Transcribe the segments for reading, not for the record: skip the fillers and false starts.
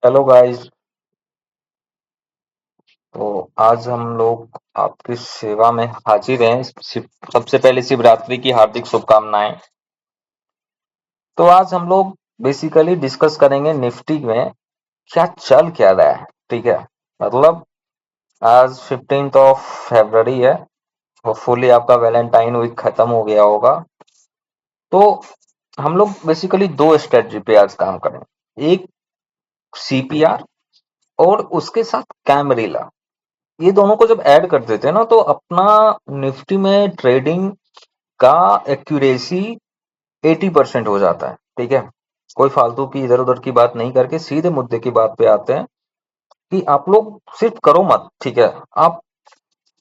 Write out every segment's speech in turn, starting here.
Hello guys. तो आज हम लोग आपकी सेवा में हाजिर हैं। सबसे पहले शिवरात्रि की हार्दिक शुभकामनाएं। तो आज हम लोग बेसिकली डिस्कस करेंगे निफ्टी में क्या चल क्या रहा है। ठीक है, मतलब आज 15 फरवरी है। होपफुली आपका वैलेंटाइन वीक खत्म हो गया होगा। तो हम लोग बेसिकली दो स्ट्रेटजी पे आज काम करेंगे, एक सीपीआर और उसके साथ कैमरीला। ये दोनों को जब ऐड कर देते हैं ना तो अपना निफ्टी में ट्रेडिंग का एक्यूरेसी 80% हो जाता है। ठीक है, कोई फालतू की इधर उधर की बात नहीं करके सीधे मुद्दे की बात पे आते हैं कि आप लोग सिर्फ करो मत। ठीक है, आप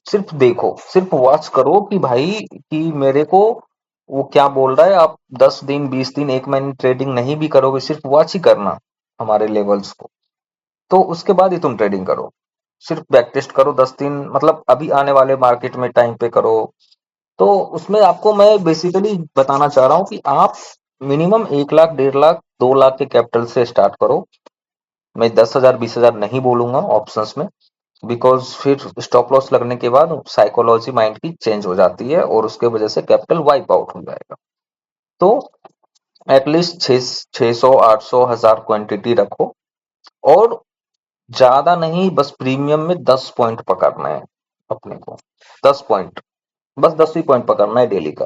सिर्फ देखो, सिर्फ वॉच करो कि भाई कि मेरे को वो क्या बोल रहा है। आप 10 दिन 20 दिन 1 महीने ट्रेडिंग नहीं भी करोगे, सिर्फ वॉच ही करना हमारे लेवल्स को। तो उसके बाद ही तुम ट्रेडिंग करो। सिर्फ बैक टेस्ट करो 10 दिन, मतलब अभी आने वाले मार्केट में टाइम पे करो। तो उसमें आपको मैं बेसिकली बताना चाह रहा हूँ कि आप मिनिमम 1 लाख 1.5 लाख 2 लाख के कैपिटल से स्टार्ट करो। मैं 10,000 20,000 नहीं बोलूंगा ऑप्शंस में, बिकॉज फिर स्टॉप लॉस लगने के बाद साइकोलॉजी माइंड की चेंज हो जाती है और उसके वजह से कैपिटल वाइप आउट हो जाएगा। तो एटलीस्ट 600 800 1000 क्वांटिटी रखो। और ज्यादा नहीं, बस प्रीमियम में 10 पॉइंट पकड़ना है अपने को। 10 पॉइंट, बस 10 ही पॉइंट पकड़ना है डेली का।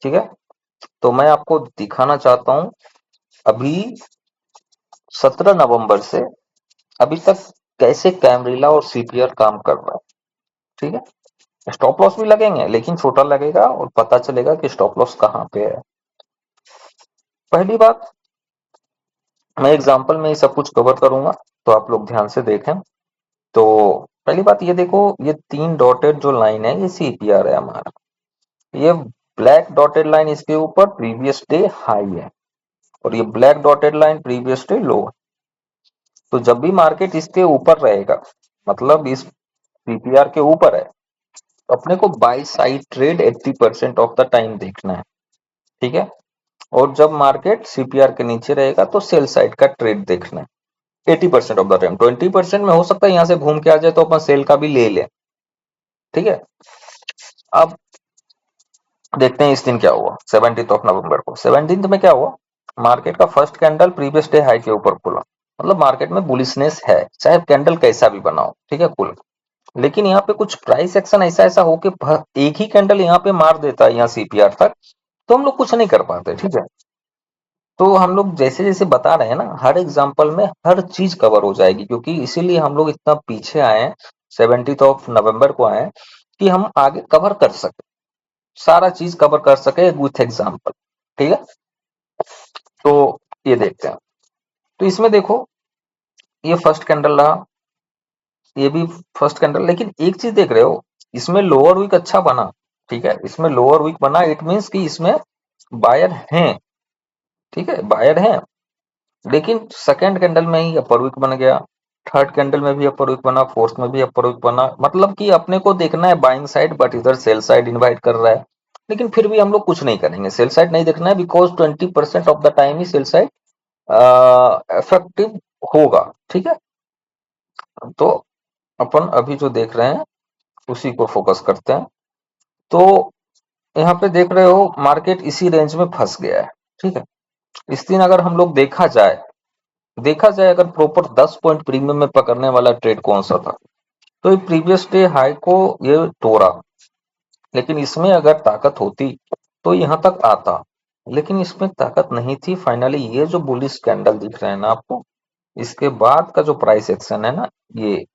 ठीक है, तो मैं आपको दिखाना चाहता हूँ अभी 17 नवंबर से अभी तक कैसे कैमरीला और सीपीआर काम कर रहा है। ठीक है, स्टॉप लॉस भी लगेंगे लेकिन छोटा लगेगा और पता चलेगा कि स्टॉप लॉस कहाँ पे है। पहली बात, मैं एग्जांपल में ये सब कुछ कवर करूंगा, तो आप लोग ध्यान से देखें। तो पहली बात ये देखो, ये 3 डॉटेड जो लाइन है ये सीपीआर है हमारा। ये ब्लैक डॉटेड लाइन इसके ऊपर प्रीवियस डे हाई है और ये black dotted line previous day लो है। तो जब भी मार्केट इसके ऊपर रहेगा, मतलब इस पीपीआर के ऊपर है, तो अपने को by side trade 80% of the time देखना है। ठीक है, और जब मार्केट सीपीआर के नीचे रहेगा तो सेल साइड का ट्रेड देखना है 80% ऑफ द टाइम। 20% में हो सकता है यहाँ से घूम के आ जाए तो अपन सेल का भी ले लें। ठीक है, अब देखते हैं इस दिन क्या हुआ। 17 नवंबर को 17 में क्या हुआ, मार्केट का first candle previous day high के ऊपर खुला। मतलब मार्केट में बुलिशनेस है, चाहे कैंडल कैसा भी बनाओ। ठीक है, खुला। लेकिन यहाँ पे कुछ प्राइस एक्शन ऐसा ऐसा हो कि एक ही कैंडल यहाँ पे मार देता है यहाँ सीपीआर तक, तो हम लोग कुछ नहीं कर पाते। ठीक है, तो हम लोग जैसे जैसे बता रहे हैं ना, हर एग्जाम्पल में हर चीज कवर हो जाएगी, क्योंकि इसीलिए हम लोग इतना पीछे आए हैं। 17 नवंबर को आए हैं कि हम आगे कवर कर सके, सारा चीज कवर कर सके विथ एग्जाम्पल। ठीक है, तो ये देखते हैं। तो इसमें देखो, ये फर्स्ट कैंडल रहा, ये भी फर्स्ट कैंडल। लेकिन एक चीज देख रहे हो, इसमें लोअर वीक अच्छा बना। ठीक है, इसमें लोअर वीक बना, इट मीन्स कि इसमें बायर हैं। ठीक है, बायर हैं। लेकिन सेकंड कैंडल में ही अपर वीक बन गया, थर्ड कैंडल में भी अपर वीक बना, फोर्थ में भी अपर वीक बना। मतलब कि अपने को देखना है बाइंग साइड, बट इधर सेल साइड इनवाइट कर रहा है। लेकिन फिर भी हम लोग कुछ नहीं करेंगे, सेल साइड नहीं देखना है, because 20% of the time he sell side effective होगा। ठीक है, तो अपन अभी जो देख रहे हैं उसी को फोकस करते हैं। तो यहाँ पे देख रहे हो मार्केट इसी रेंज में फंस गया है। ठीक है, इस दिन अगर हम लोग देखा जाए अगर प्रॉपर 10 पॉइंट प्रीमियम में पकड़ने वाला ट्रेड कौन सा था, तो ये प्रीवियस डे हाई को ये तोड़ा। लेकिन इसमें अगर ताकत होती तो यहां तक आता, लेकिन इसमें ताकत नहीं थी। फाइनली ये जो बुलिश कैंडल दिख रहे हैं ना आपको, इसके बाद का जो प्राइस एक्शन है ना, ये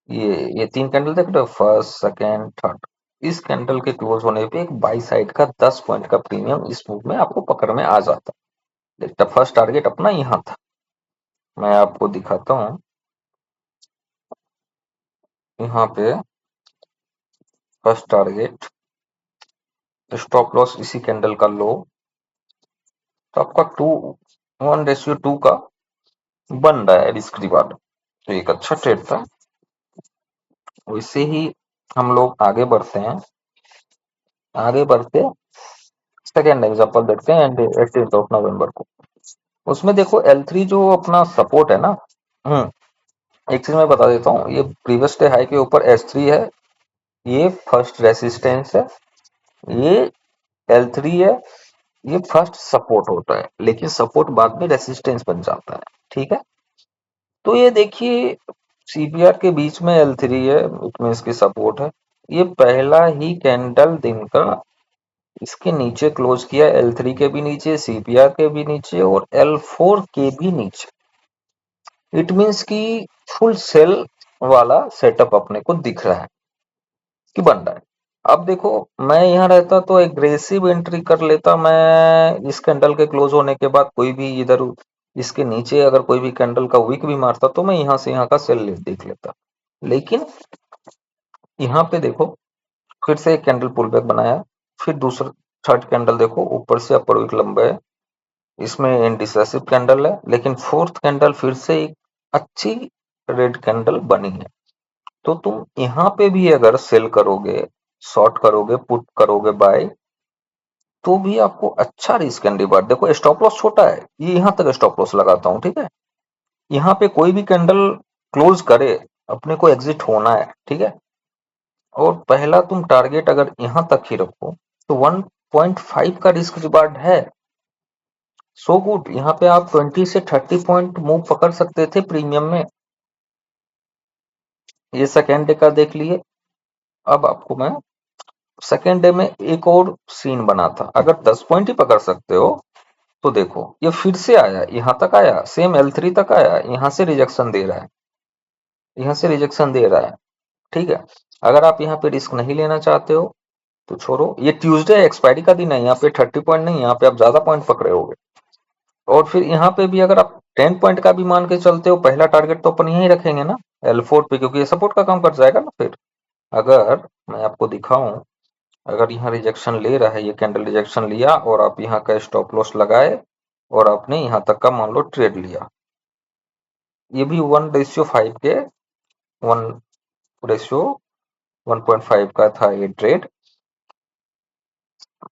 ये 3 कैंडल देख रहे हो, फर्स्ट सेकेंड थर्ड। इस कैंडल के क्लोज होने पे एक बाई साइड का 10 पॉइंट का प्रीमियम इस मूव में आपको पकड़ में आ जाता। देखता, फर्स्ट टारगेट अपना यहाँ था। मैं आपको दिखाता हूँ यहाँ पे फर्स्ट टारगेट, स्टॉप लॉस इसी कैंडल का लो। तो आपका 1:2 का बन रहा है रिस्क रिवार्ड, तो एक अच्छा ट्रेड था। वैसे ही हम लोग आगे बढ़ते हैं। आगे बढ़ते सेकेंड एग्जांपल देखते हैं 18 नवंबर को। उसमें देखो L3 जो अपना सपोर्ट है ना। एक चीज मैं बता देता हूँ, ये प्रीवियस डे हाई के ऊपर S3 है, ये फर्स्ट रेसिस्टेंस है, ये L3 है, ये फर्स्ट सपोर्ट होता है, लेकिन सपोर्ट बाद में रेसिस्टेंस बन जाता है। ठीक है, तो ये देखिए CPR के बीच में L3 है, इट मीन्स की सपोर्ट है। ये पहला ही कैंडल दिन का इसके नीचे क्लोज किया, L3 के भी नीचे, CPR के भी नीचे और L4 के भी नीचे। इट मीन्स कि फुल सेल वाला सेटअप अपने को दिख रहा है कि बन रहा है। अब देखो, मैं यहाँ रहता तो एग्रेसिव एंट्री कर लेता मैं इस कैंडल के क्लोज होने के बाद। कोई भी इधर इसके नीचे अगर कोई भी कैंडल का वीक भी मारता तो मैं यहाँ से यहाँ का सेल देख लेता। लेकिन यहाँ पे देखो, फिर से एक कैंडल पुल बैक बनाया, फिर दूसरा थर्ड कैंडल देखो ऊपर से अपर वीक लंबा है, इसमें इंडिसेसिव कैंडल है, लेकिन फोर्थ कैंडल फिर से एक अच्छी रेड कैंडल बनी है। तो तुम यहाँ पे भी अगर सेल करोगे, शॉर्ट करोगे, पुट करोगे, बाय, तो भी आपको अच्छा रिस्क एंड रिवार्ड। देखो स्टॉप लॉस छोटा है, ये यहाँ तक स्टॉप लॉस लगाता हूँ। ठीक है, यहाँ पे कोई भी कैंडल क्लोज करे अपने को एग्जिट होना है। ठीक है, और पहला तुम टारगेट अगर यहाँ तक ही रखो तो 1.5 का रिस्क रिवार्ड है। सो गुड, यहाँ पे आप 20 से 30 पॉइंट मूव पकड़ सकते थे प्रीमियम में। ये सेकेंड डे का देख लिए। अब आपको मैं सेकेंड डे में एक और सीन बना था, अगर 10 पॉइंट ही पकड़ सकते हो तो देखो ये फिर से आया, यहाँ तक आया, सेम L3 तक आया, यहाँ से रिजेक्शन दे रहा है, यहाँ से रिजेक्शन दे रहा है। ठीक है, अगर आप यहाँ पे रिस्क नहीं लेना चाहते हो तो छोड़ो। ये ट्यूसडे एक्सपायरी का दिन है, यहाँ पे 30 पॉइंट नहीं, यहाँ पे आप ज्यादा पॉइंट पकड़े होगे। और फिर यहाँ पे भी अगर आप 10 पॉइंट का भी मान के चलते हो, पहला टारगेट तो अपन यही रखेंगे ना, L4 पे, क्योंकि ये सपोर्ट का काम कर जाएगा ना। फिर अगर मैं आपको दिखाऊं, अगर यहाँ रिजेक्शन ले रहा है, ये कैंडल रिजेक्शन लिया और आप यहाँ का स्टॉप लॉस लगाए और आपने यहाँ तक का मान लो ट्रेड लिया, ये भी 1:5 के 1:1.5 का था ये ट्रेड,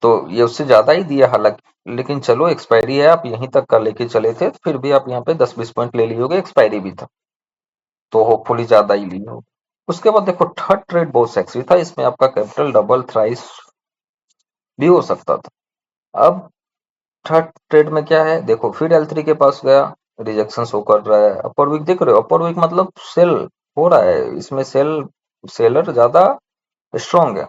तो ये उससे ज्यादा ही दिया हालांकि, लेकिन चलो एक्सपायरी है, आप यहीं तक का लेके चले थे, फिर भी आप यहाँ पे 10-20 पॉइंट ले लिए होगे, एक्सपायरी भी था तो होपफुली ज्यादा ही लिए हो। उसके बाद देखो थर्ड ट्रेड बहुत सेक्सी था, इसमें आपका कैपिटल डबल थ्राइस भी हो सकता था। अब थर्ड ट्रेड में क्या है, देखो फिर L3 के पास गया, रिजेक्शन शो कर रहा है, अपर वीक दिख रहे हो, अपर वीक मतलब सेल हो रहा है, इसमें सेलर ज्यादा स्ट्रांग है।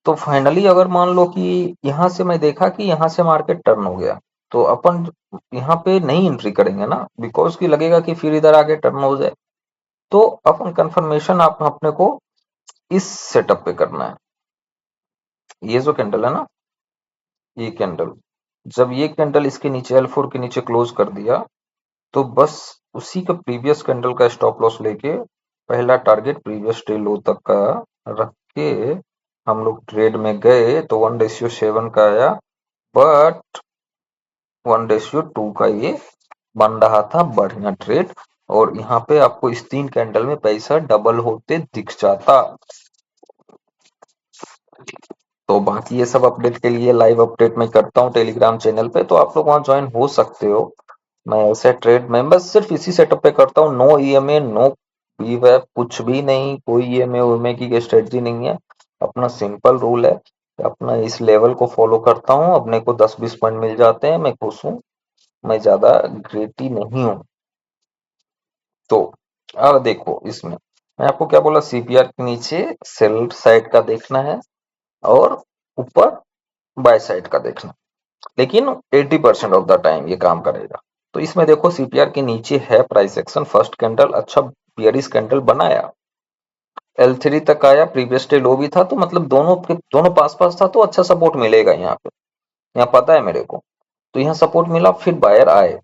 तो फाइनली अगर मान लो कि यहाँ से मैं देखा कि यहाँ से मार्केट टर्न हो गया, तो अपन यहाँ पे नहीं एंट्री करेंगे ना, बिकॉज की लगेगा कि फिर इधर आगे टर्न हो जाए। तो अपन कंफर्मेशन आप अपने को इस सेटअप पे करना है। ये जो कैंडल है ना, ये कैंडल, जब ये कैंडल इसके नीचे L4 के नीचे क्लोज कर दिया, तो बस उसी का प्रीवियस कैंडल का स्टॉप लॉस लेके पहला टारगेट प्रीवियस डे लो तक का रख के हम लोग ट्रेड में गए, तो 1:7 का आया, बट 1:2 का ये बन रहा था बढ़िया ट्रेड, और यहाँ पे आपको इस 3 कैंडल में पैसा डबल होते दिख जाता। तो बाकी ये सब अपडेट के लिए लाइव अपडेट मैं करता हूँ टेलीग्राम चैनल पे, तो आप लोग वहाँ ज्वाइन हो सकते हो। मैं ऐसे ट्रेड में बस सिर्फ इसी सेटअप पे करता हूँ, नो ईएमए, नो वीवैप, कुछ भी नहीं, कोई ईएमए वीएमए की स्ट्रेटजी नहीं है। अपना सिंपल रूल है, अपना इस लेवल को फॉलो करता हूँ, अपने को 10-20 पॉइंट मिल जाते हैं, मैं खुश हूँ, मैं ज्यादा ग्रेटी नहीं हूँ। तो अब देखो इसमें मैं आपको क्या बोला, सीपीआर के नीचे सेल साइड का देखना है और ऊपर बाय साइड का देखना, लेकिन 80% ऑफ द टाइम ये काम करेगा। तो इसमें देखो सीपीआर के नीचे है प्राइस एक्शन, फर्स्ट कैंडल अच्छा बियरिश कैंडल बनाया, L3 तक आया, प्रीवियस डे लो भी था, तो मतलब दोनों पास पास था, तो अच्छा सपोर्ट मिलेगा यहाँ पे, यहाँ पता है मेरे को। तो यहाँ सपोर्ट मिला, फिर बायर आए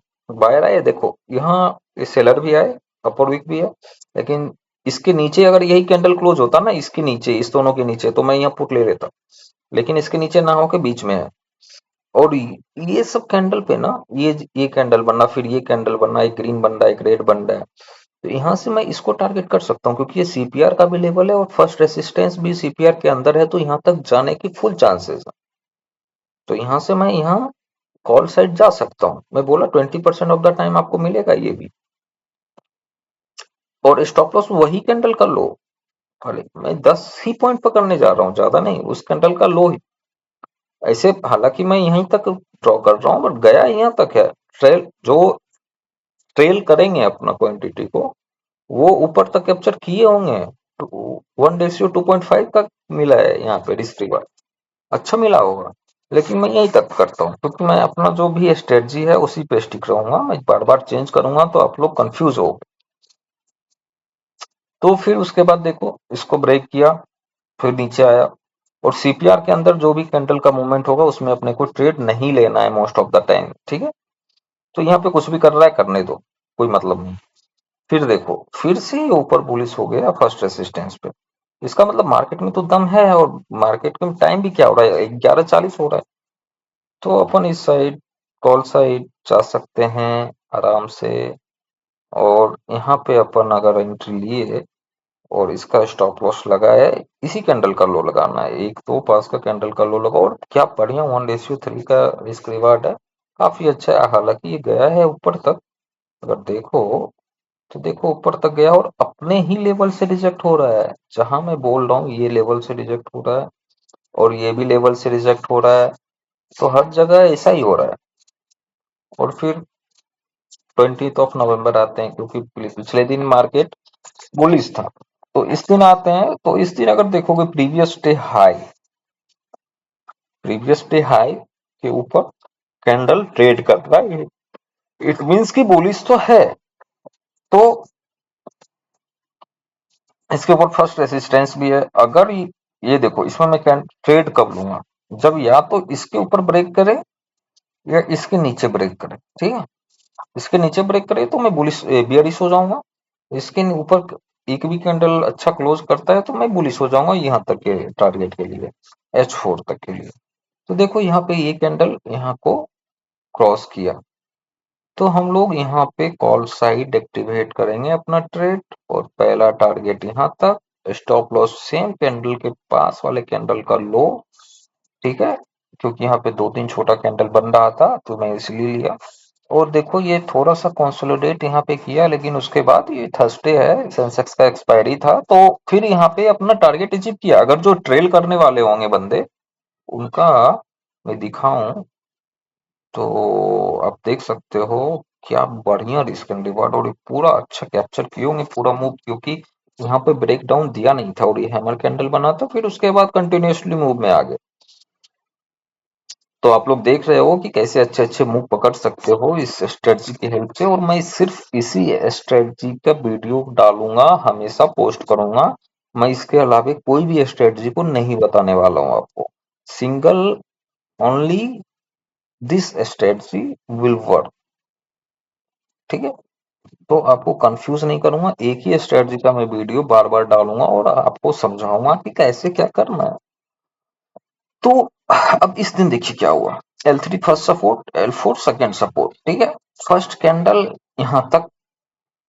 देखो, यहाँ सेलर भी आए, अपर वीक भी है, लेकिन इसके नीचे अगर यही कैंडल क्लोज होता ना, इसके नीचे, इस दोनों के नीचे, तो मैं यहाँ पुट ले लेता, लेकिन इसके नीचे ना होके बीच में है। और ये सब कैंडल पे ना, ये कैंडल बनना, फिर ये कैंडल बनना, एक ग्रीन बन रहा है, एक रेड बन रहा है, तो यहाँ से मैं इसको टारगेट कर सकता हूँ, क्योंकि ये सीपीआर का भी लेवल है और फर्स्ट रेसिस्टेंस भी सीपीआर के अंदर है, तो यहाँ तक जाने की फुल चांसेस है। तो यहाँ से मैं यहाँ कॉल साइड जा सकता हूँ। मैं बोला 20% ऑफ द टाइम आपको मिलेगा ये भी। और स्टॉप लॉस वही कैंडल का लो, भले मैं 10 ही पॉइंट पकड़ने जा रहा हूँ, ज्यादा नहीं, उस कैंडल का लो ही। ऐसे हालांकि मैं यहीं तक ड्रॉ कर रहा हूँ, बट गया यहाँ तक है। ट्रेल जो ट्रेल करेंगे अपना क्वांटिटी को, वो ऊपर तक कैप्चर किए होंगे। 1:2.5 तक मिला है यहाँ पे रिस्क रिवार्ड, अच्छा मिला होगा। लेकिन मैं यहीं तक करता हूँ, क्योंकि मैं अपना जो भी स्ट्रेटजी है उसी पे स्टिक रहूंगा। मैं बार बार चेंज करूंगा तो आप लोग कंफ्यूज हो। तो फिर उसके बाद देखो, इसको ब्रेक किया, फिर नीचे आया। और सीपीआर के अंदर जो भी कैंडल का मूवमेंट होगा उसमें अपने को ट्रेड नहीं लेना है मोस्ट ऑफ द टाइम, ठीक है। तो यहाँ पे कुछ भी कर रहा है करने दो, कोई मतलब नहीं। फिर देखो, फिर से ये ऊपर बुलिश हो गया फर्स्ट रेसिस्टेंस पे। इसका मतलब मार्केट में तो दम है, और मार्केट में टाइम भी क्या हो रहा है, 11:40 हो रहा है। तो अपन इस साइड, कॉल साइड जा सकते हैं आराम से। और यहाँ पे अपन अगर एंट्री लिए और इसका स्टॉप लॉस लगाया, इसी कैंडल का लो लगाना है, एक तो पास का कैंडल का लो लगाओ। और क्या बढ़िया 1:3 का रिस्क रिवार्ड है, काफी अच्छा है। हालांकि ये गया है ऊपर तक, अगर देखो तो देखो ऊपर तक गया और अपने ही लेवल से रिजेक्ट हो रहा है। जहां मैं बोल रहा हूँ ये लेवल से रिजेक्ट हो रहा है, और ये भी लेवल से रिजेक्ट हो रहा है। तो हर जगह ऐसा ही हो रहा है। और फिर 20 नवंबर आते हैं, क्योंकि पिछले दिन मार्केट बुलिश था। तो इस दिन आते हैं, तो इस दिन अगर देखोगे प्रीवियस डे हाई के ऊपर कैंडल ट्रेड कर रहा है, इट मींस कि बुलिश तो है। तो इसके ऊपर फर्स्ट रेसिस्टेंस भी है। अगर ये देखो, इसमें मैं ट्रेड कब लूंगा, जब या तो इसके ऊपर ब्रेक करे या इसके नीचे ब्रेक करे, ठीक है। इसके नीचे ब्रेक करे तो मैं बुलिश बियरिश हो जाऊंगा। इसके ऊपर एक भी कैंडल अच्छा क्लोज करता है तो मैं बुलिश हो जाऊंगा यहाँ तक के टारगेट के लिए, H4 तक के लिए। तो देखो यहाँ पे ये कैंडल यहाँ को क्रॉस किया, तो हम लोग यहाँ पे कॉल साइड एक्टिवेट करेंगे अपना ट्रेड। और पहला टारगेट यहाँ तक, स्टॉप लॉस सेम कैंडल के पास वाले कैंडल का लो, ठीक है। क्योंकि यहाँ पे दो तीन छोटा कैंडल बन रहा था तो मैं इसलिए लिया। और देखो ये थोड़ा सा कंसोलिडेट यहाँ पे किया, लेकिन उसके बाद ये थर्सडे है, सेंसेक्स का एक्सपायरी था, तो फिर यहाँ पे अपना टारगेट अचीव किया। अगर जो ट्रेल करने वाले होंगे बंदे, उनका मैं दिखाऊं तो आप देख सकते हो क्या बढ़िया रिस्क एंड रिवार्ड, और ये पूरा अच्छा कैप्चर किए होंगे पूरा मूव। क्योंकि यहाँ पे ब्रेक डाउन दिया नहीं था और ये हैमर कैंडल बना था, फिर उसके बाद कंटिन्यूअसली मूव में आ गए। तो आप लोग देख रहे हो कि कैसे अच्छे अच्छे मूव पकड़ सकते हो इस स्ट्रेटजी की हेल्प से। और मैं सिर्फ इसी स्ट्रेटजी का वीडियो डालूंगा, हमेशा पोस्ट करूंगा। मैं इसके अलावा कोई भी स्ट्रेटजी को नहीं बताने वाला हूँ आपको। Single only this strategy will work, ठीक है। तो आपको कंफ्यूज नहीं करूंगा, एक ही स्ट्रेटजी का मैं वीडियो बार बार डालूंगा और आपको समझाऊंगा कि कैसे क्या करना है। तो अब इस दिन देखिए क्या हुआ। L3 first support, L4 second support, ठीक है। फर्स्ट कैंडल यहां तक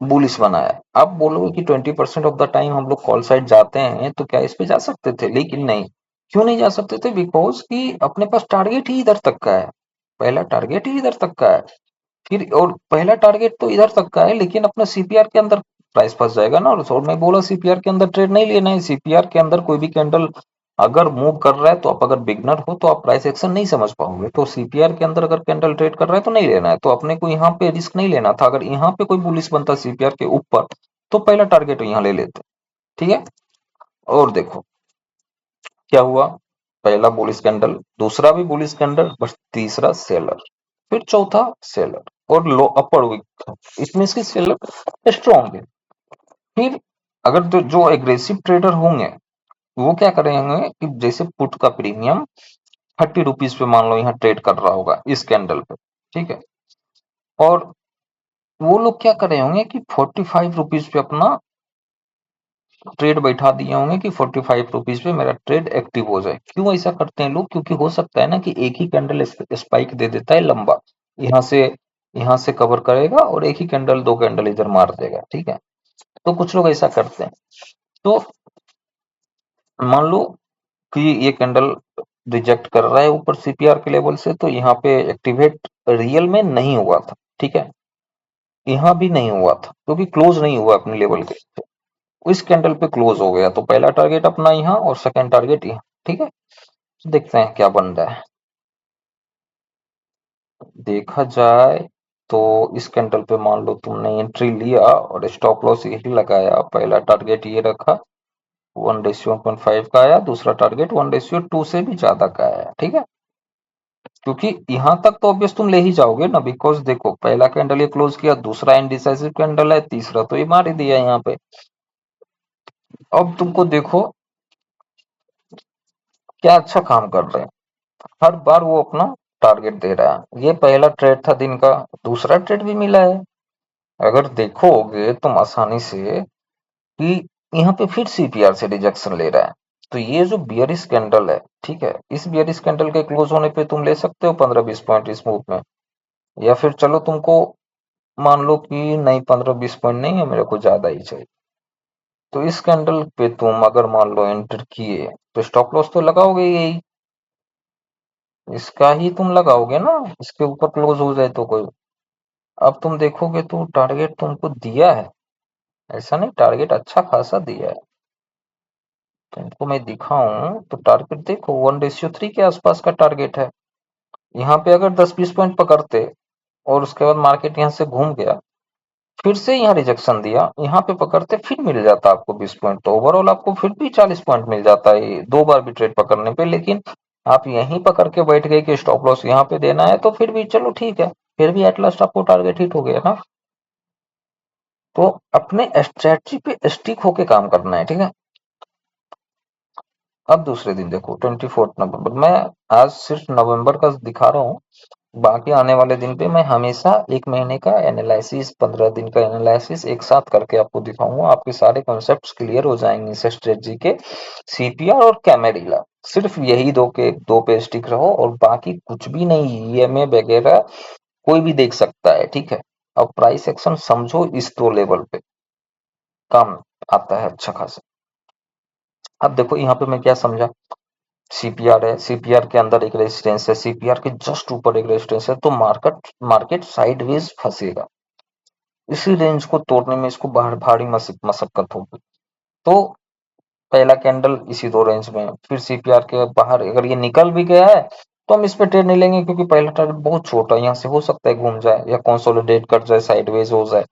बुलिश बनाया। अब बोलोगे कि 20% ऑफ द टाइम हम लोग कॉल साइड जाते हैं, तो क्या इस पे जा सकते थे, लेकिन नहीं। क्यों नहीं जा सकते थे? बिकॉज कि अपने पास टारगेट ही इधर तक का है, पहला टारगेट ही इधर तक का है। फिर और पहला टारगेट तो इधर तक का है, लेकिन अपना सीपीआर के अंदर प्राइस फंस जाएगा ना। और मैं बोला सीपीआर के अंदर ट्रेड नहीं लेना है। सीपीआर के अंदर कोई भी कैंडल अगर मूव कर रहा है, तो आप अगर बिगनर हो तो आप प्राइस एक्शन नहीं समझ पाओगे। तो सीपीआर के अंदर अगर कैंडल ट्रेड कर रहा है तो नहीं लेना है। तो अपने को यहाँ पे रिस्क नहीं लेना था। अगर यहाँ पे कोई बुलिश बनता सीपीआर के ऊपर, तो पहला टारगेट यहाँ ले लेते, ठीक है। और देखो क्या हुआ, पहला बुलिश कैंडल, दूसरा भी बुलिश कैंडल, बस तीसरा सेलर, फिर चौथा सेलर, और लो अपर विक था। इसमें इसके सेलर स्ट्रॉन्ग है। फिर अगर जो एग्रेसिव ट्रेडर होंगे, वो क्या करेंगे कि जैसे पुट का प्रीमियम 30 रुपीज पे मान लो यहाँ ट्रेड कर रहा होगा इस कैंडल पे, ठीक है। और वो लोग क्या कर रहे होंगे कि 45 रुपीज पे अपना ट्रेड बैठा दिए होंगे कि 45 रुपीज पे मेरा ट्रेड एक्टिव हो जाए। क्यों ऐसा करते हैं लोग? क्योंकि हो सकता है ना कि एक ही कैंडल स्पाइक दे देता है लंबा, यहाँ से यहाँ से कवर करेगा और एक ही कैंडल दो कैंडल इधर मार देगा, ठीक है। तो कुछ लोग ऐसा करते हैं। तो मान लो कि ये कैंडल रिजेक्ट कर रहा है ऊपर सीपीआर के लेवल से, तो यहाँ पे एक्टिवेट रियल में नहीं हुआ था। ठीक है, यहाँ भी नहीं हुआ था क्योंकि क्लोज नहीं हुआ अपने लेवल के। इस कैंडल पे क्लोज हो गया, तो पहला टारगेट अपना यहाँ और सेकंड टारगेट यहाँ। ठीक है, तो देखते हैं क्या बन रहा है। देखा जाए तो इस कैंडल पे मान लो तुमने एंट्री लिया और स्टॉप लॉस यही लगाया, पहला टारगेट ये रखा, 1:1.5 का आया, दूसरा टारगेट 1:2 से भी ज्यादा का आया। ठीक है, क्योंकि यहाँ तक तो ऑब्वियस तुम ले ही जाओगे ना, बिकॉज देखो पहला कैंडल ये क्लोज किया, दूसरा इनडिसाइसिव कैंडल है, तीसरा तो ये मार ही दिया यहाँ पे। अब तुमको देखो क्या अच्छा काम कर रहे हैं, हर बार वो अपना टारगेट दे रहा है। ये पहला ट्रेड था दिन का, दूसरा ट्रेड भी मिला है। अगर देखोगे तुम आसानी से कि यहाँ पे फिर सीपीआर से रिजेक्शन ले रहा है, तो ये जो बियरिश कैंडल है, ठीक है, इस बियरिश कैंडल के क्लोज होने पे तुम ले सकते हो 15-20 पॉइंट इस मूव में, या फिर चलो तुमको मान लो कि नहीं 15-20 पॉइंट नहीं है, मेरे को ज्यादा ही चाहिए, तो इस कैंडल पे तुम अगर मान लो एंटर किए तो स्टॉप लॉस तो लगाओगे यही, इसका ही तुम लगाओगे ना, इसके ऊपर क्लोज हो जाए तो कोई। अब तुम देखोगे तो टारगेट तुमको दिया है, ऐसा नहीं, टारगेट अच्छा खासा दिया है। तुमको मैं दिखाऊं तो टारगेट देखो 1:3 के आसपास का टारगेट है। यहाँ पे अगर 10-20 पॉइंट पकड़ते और उसके बाद मार्केट यहाँ से घूम गया, फिर से यहाँ रिजेक्शन दिया, यहाँ पे पकड़ते फिर मिल जाता आपको 20 पॉइंट, तो ओवरऑल आपको फिर भी 40 पॉइंट मिल जाता है दो बार भी ट्रेड पकड़ने पे। लेकिन आप यहीं पकड़ के बैठ गए कि स्टॉप लॉस यहाँ पे देना है, तो फिर भी चलो ठीक है, फिर भी एट लास्ट आपको टारगेट हिट हो गया ना। तो अपने स्ट्रेटजी पे स्टिक होके काम करना है। ठीक है, अब दूसरे दिन देखो 24 नवंबर, मैं आज सिर्फ नवंबर का दिखा रहा हूँ, बाकी आने वाले दिन पे मैं हमेशा एक महीने का एनालिसिस, 15 दिन का एनालिसिस एक साथ करके आपको दिखाऊंगा, आपके सारे कॉन्सेप्ट्स क्लियर हो जाएंगे इस स्ट्रेटजी के। सीपीआर और कैमेरिला, सिर्फ यही दो पे स्टिक रहो, और बाकी कुछ भी नहीं, ईएमए वगैरह कोई भी देख सकता है। ठीक है, अब प्राइस एक्शन समझो, इस दो लेवल पे काम आता है अच्छा खासा। अब देखो यहाँ पे मैं क्या समझा, सीपीआर है, सीपीआर के अंदर एक रेजिस्टेंस है, सीपीआर के जस्ट ऊपर एक रेजिस्टेंस है, तो मार्केट मार्केट साइडवेज फंसेगा, इसी रेंज को तोड़ने में इसको भारी मशक्कत होगी। तो पहला कैंडल इसी दो रेंज में, फिर सीपीआर के बाहर अगर ये निकल भी गया है तो हम इस पे ट्रेड नहीं लेंगे, क्योंकि पहला टारगेट बहुत छोटा है, यहाँ से हो सकता है घूम जाए या कंसोलिडेट कर जाए, साइडवेज हो जाए,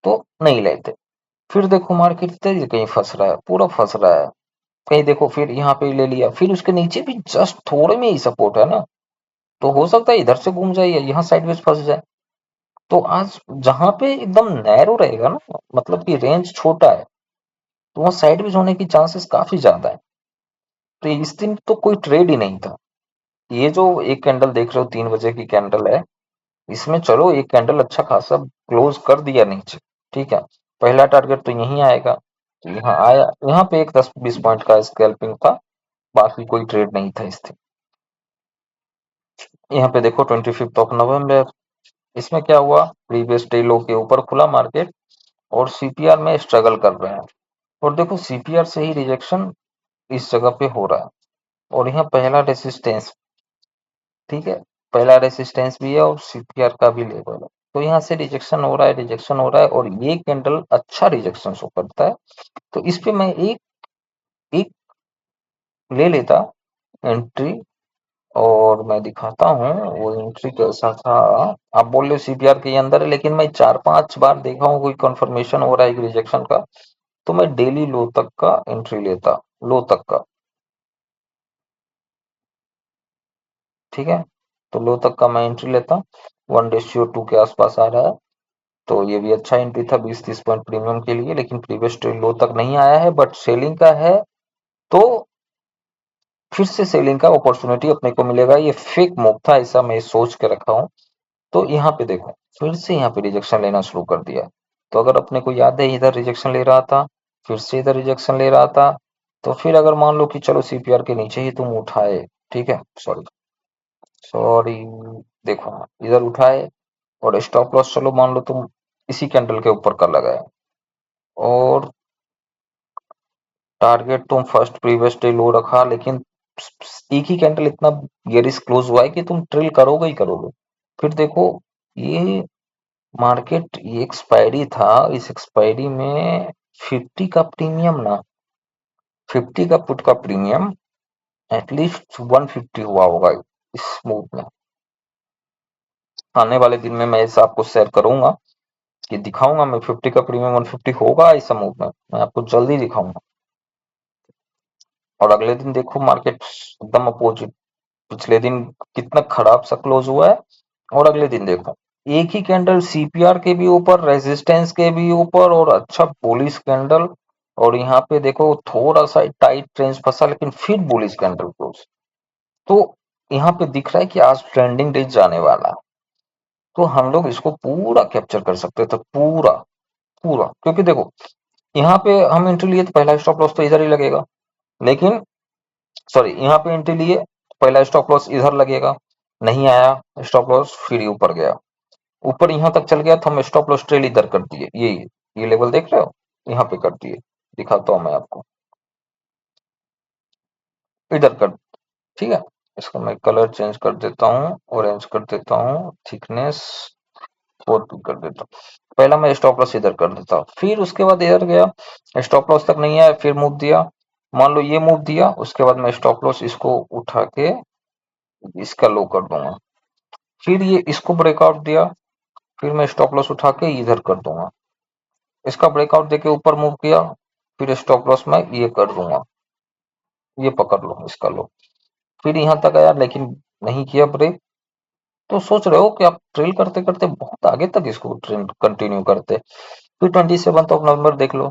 तो नहीं लेते। फिर देखो मार्केट तेजी कहीं फंस रहा है, पूरा फंस रहा है, कहीं देखो फिर यहाँ पे ले लिया, फिर उसके नीचे भी जस्ट थोड़े में ही सपोर्ट है ना, तो हो सकता है इधर से घूम जाए या यहाँ साइडवेज फंस जाए। तो आज जहां पे एकदम नैरो रहेगा ना, मतलब कि रेंज छोटा है, तो वहाँ साइडवेज होने की चांसेस काफी ज्यादा है। तो इस दिन तो कोई ट्रेड ही नहीं था। ये जो एक कैंडल देख रहे हो 3 बजे की कैंडल है, इसमें चलो एक कैंडल अच्छा खासा क्लोज कर दिया नीचे। ठीक है, पहला टारगेट तो यहीं आएगा, तो यहाँ आया, यहाँ पे एक 10-20 पॉइंट का स्कैल्पिंग था, बाकी कोई ट्रेड नहीं था इस दिन। यहाँ पे देखो 25 नवंबर, इसमें क्या हुआ, प्रीवियस डे लो के ऊपर खुला मार्केट और सीपीआर में स्ट्रगल कर रहे हैं, और देखो सीपीआर से ही रिजेक्शन इस जगह पे हो रहा है, और यहाँ पहला रेसिस्टेंस, ठीक है, पहला रेसिस्टेंस भी है और सीपीआर का भी लेवल है, तो यहाँ से रिजेक्शन हो रहा है, रिजेक्शन हो रहा है, और ये कैंडल अच्छा रिजेक्शन शो करता है, तो इस पे मैं एक एक ले लेता एंट्री, और मैं दिखाता हूँ वो एंट्री कैसा था। आप बोल रहे हो सीपीआर के अंदर है, लेकिन मैं 4-5 बार देखा हूँ कोई कंफर्मेशन हो रहा है रिजेक्शन का, तो मैं डेली लो तक का एंट्री लेता, लो तक का। ठीक है, तो लो तक का मैं एंट्री लेता, 1:2 के आसपास आ रहा है, तो ये भी अच्छा एंट्री था 20-30 पॉइंट प्रीमियम के लिए, लेकिन प्रीवियस ट्रेड लो तक नहीं आया है, बट सेलिंग का है, तो फिर से सेलिंग का अपॉर्चुनिटी अपने को मिलेगा। ये फेक मूव था, ऐसा मैं सोच के रखा हूँ। तो यहाँ पे देखो फिर से यहाँ पे रिजेक्शन लेना शुरू कर दिया, तो अगर अपने को याद है इधर रिजेक्शन ले रहा था, फिर से इधर रिजेक्शन ले रहा था, तो फिर अगर मान लो कि चलो सीपीआर के नीचे ही तुम उठाए, ठीक है, सॉरी सॉरी, देखो इधर उठाए, और स्टॉप लॉस चलो मान लो तुम इसी कैंडल के ऊपर का लगाए, और टारगेट तुम फर्स्ट प्रीवियस डे लो रखा, लेकिन एक ही कैंडल इतना बेयरिश क्लोज हुआ है कि तुम ट्रेल करोगे ही करोगे। फिर देखो ये मार्केट, ये एक्सपायरी था, इस एक्सपायरी में 50 का प्रीमियम ना, 50 का पुट का प्रीमियम एटलीस्ट 150 हुआ होगा इस मूव में। आने वाले दिन में मैं इस आपको शेयर करूंगा कि दिखाऊंगा मैं 50 का प्रीमियम 150 होगा इस मूव में, मैं आपको जल्दी दिखाऊंगा। और अगले दिन देखो मार्केट एकदम अपोजिट, पिछले दिन कितना खराब सा क्लोज हुआ है, और अगले दिन देखो एक ही कैंडल सीपीआर के भी ऊपर, रेजिस्टेंस के भी ऊपर, और अच्छा बुलिश कैंडल। और यहाँ पे देखो थोड़ा सा टाइट रेंज फंसा, लेकिन फिर बुलिश कैंडल क्लोज। तो यहाँ पे दिख रहा है कि आज ट्रेंडिंग डेज जाने वाला है, तो हम लोग इसको पूरा कैप्चर कर सकते थे, पूरा पूरा। क्योंकि देखो यहाँ पे हम एंट्री लिए तो पहला स्टॉप लॉस तो इधर ही लगेगा, लेकिन सॉरी यहाँ पे एंट्री लिए पहला स्टॉप लॉस इधर लगेगा, नहीं आया स्टॉप लॉस, फिर ऊपर गया, ऊपर यहाँ तक चल गया तो हम स्टॉप लॉस ट्रेल इधर कर दिए, ये लेवल देख रहे हो, यहाँ पे कर दिए, दिखाता हूँ मैं आपको, इधर कर, ठीक है। इसका मैं कलर चेंज कर देता हूँ, ऑरेंज कर देता हूँ, थिकनेस 4 कर देता हूँ। पहला मैं स्टॉप लॉस इधर कर देता हूँ, फिर उसके बाद इधर गया, स्टॉप लॉस तक नहीं आया, फिर मूव दिया, मान लो ये मूव दिया, उसके बाद मैं स्टॉप लॉस इसको उठा के इसका लो कर दूंगा, फिर ये इसको ब्रेकआउट दिया, फिर मैं स्टॉप लॉस उठा के इधर कर दूंगा, इसका ब्रेकआउट देके ऊपर मूव किया, फिर स्टॉप लॉस मैं ये कर दूंगा, ये पकड़ लो, इसका लो, फिर यहाँ तक आया लेकिन नहीं किया ब्रेक। तो सोच रहे हो कि आप ट्रेल करते करते बहुत आगे तक इसको ट्रेंड कंटिन्यू करते, फिर 27 नवंबर देख लो,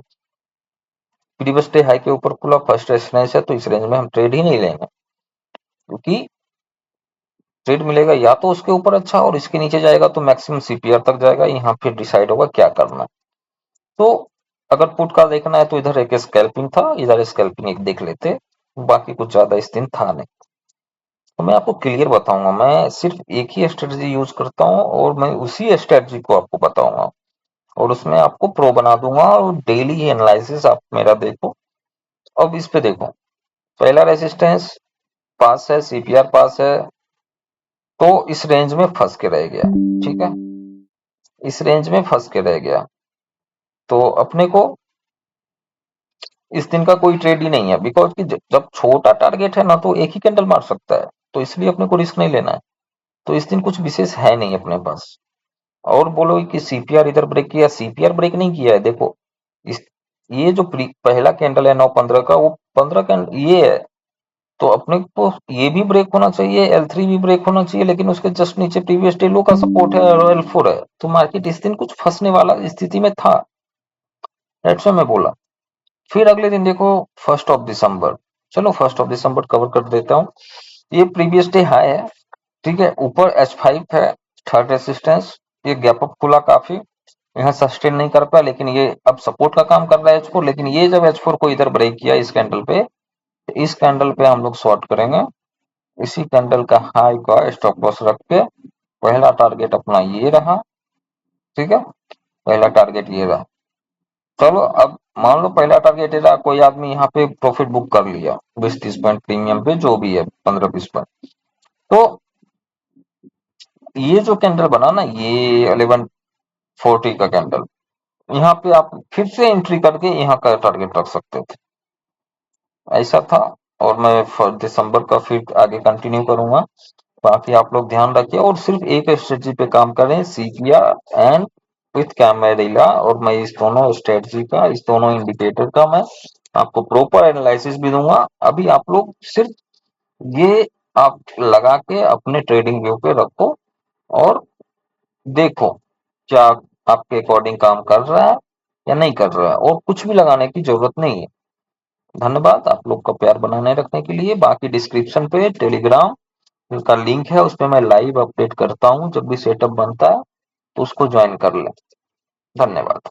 प्रीवियस डे हाई के ऊपर खुला, फर्स्ट रेजिस्टेंस है, तो इस रेंज में हम ट्रेड ही नहीं लेंगे, क्योंकि ट्रेड मिलेगा या तो उसके ऊपर अच्छा, और इसके नीचे जाएगा तो मैक्सिमम सीपीआर तक जाएगा, यहाँ फिर डिसाइड होगा क्या करना। तो अगर पुट का देखना है तो इधर एक स्कैल्पिंग था, इधर स्कैल्पिंग एक देख लेते, बाकी कुछ ज्यादा इस दिन था नहीं। तो मैं आपको क्लियर बताऊंगा, मैं सिर्फ एक ही स्ट्रेटजी यूज करता हूँ, और मैं उसी स्ट्रेटजी को आपको बताऊंगा, और उसमें आपको प्रो बना दूंगा, और डेली एनालिसिस आप मेरा देखो। अब इस पे देखो, पहला रेजिस्टेंस पास है, सीपीआर पास है, तो इस रेंज में फंस के रह गया, ठीक है, इस रेंज में फंस के रह गया, तो अपने को इस दिन का कोई ट्रेड ही नहीं है, बिकॉज कि जब छोटा टारगेट है ना तो एक ही कैंडल मार सकता है, तो इसलिए अपने को रिस्क नहीं लेना है। तो इस दिन कुछ विशेष है नहीं अपने पास। और बोलो कि सीपीआर इधर ब्रेक किया, सीपीआर ब्रेक नहीं किया है, देखो इस, ये जो पहला कैंडल है 9-15 का, वो 15 कैंडल ये है, तो अपने को ये भी ब्रेक होना चाहिए, L3 भी ब्रेक होना चाहिए, लेकिन उसके जस्ट नीचे प्रीवियस डे लो का सपोर्ट है और L4 है, तो मार्केट इस दिन कुछ फंसने वाला स्थिति में था, दैट्स व्हाई मैं बोला। फिर अगले दिन देखो 1 दिसंबर, चलो 1 दिसंबर कवर कर देता हूँ, ये प्रीवियस डे हाई है, ठीक है, ऊपर H5 है, थर्ड रेसिस्टेंस, ये गैप अप खुला काफी, यहाँ सस्टेन नहीं कर पाया, लेकिन ये अब सपोर्ट का काम कर रहा है H4, लेकिन ये जब H4 को इधर ब्रेक किया इस कैंडल पे, तो इस कैंडल पे हम लोग शॉर्ट करेंगे, इसी कैंडल का हाई का स्टॉप लॉस रख के, पहला टारगेट अपना ये रहा, ठीक है, पहला टारगेट ये रहा। चलो अब मान लो पहला टारगेट ये रहा, कोई आदमी यहाँ पे प्रॉफिट बुक कर लिया 20-30 पॉइंट प्रीमियम पे, जो भी है 15-20 पॉइंट, तो ये जो कैंडल बना ना, ये 1140 का कैंडल, यहाँ पे आप फिर से एंट्री करके यहाँ का टारगेट रख सकते थे, ऐसा था। और मैं 1 दिसंबर का फिर आगे कंटिन्यू करूंगा, बाकी आप लोग ध्यान रखिए, और सिर्फ एक स्ट्रेटजी पे काम करें, सीपिया एंड विथ कैमेरिला, और मैं इस दोनों स्ट्रेटजी का, इस दोनों इंडिकेटर का मैं आपको प्रॉपर एनालिसिस भी दूंगा। अभी आप लोग सिर्फ ये आप लगा के अपने ट्रेडिंग व्यू पे रखो, और देखो क्या आपके अकॉर्डिंग काम कर रहा है या नहीं कर रहा है, और कुछ भी लगाने की जरूरत नहीं है। धन्यवाद आप लोग का प्यार बनाने रखने के लिए। बाकी डिस्क्रिप्शन पे टेलीग्राम का लिंक है, उस पे मैं लाइव अपडेट करता हूँ, जब भी सेटअप बनता है तो उसको ज्वाइन कर लें। धन्यवाद।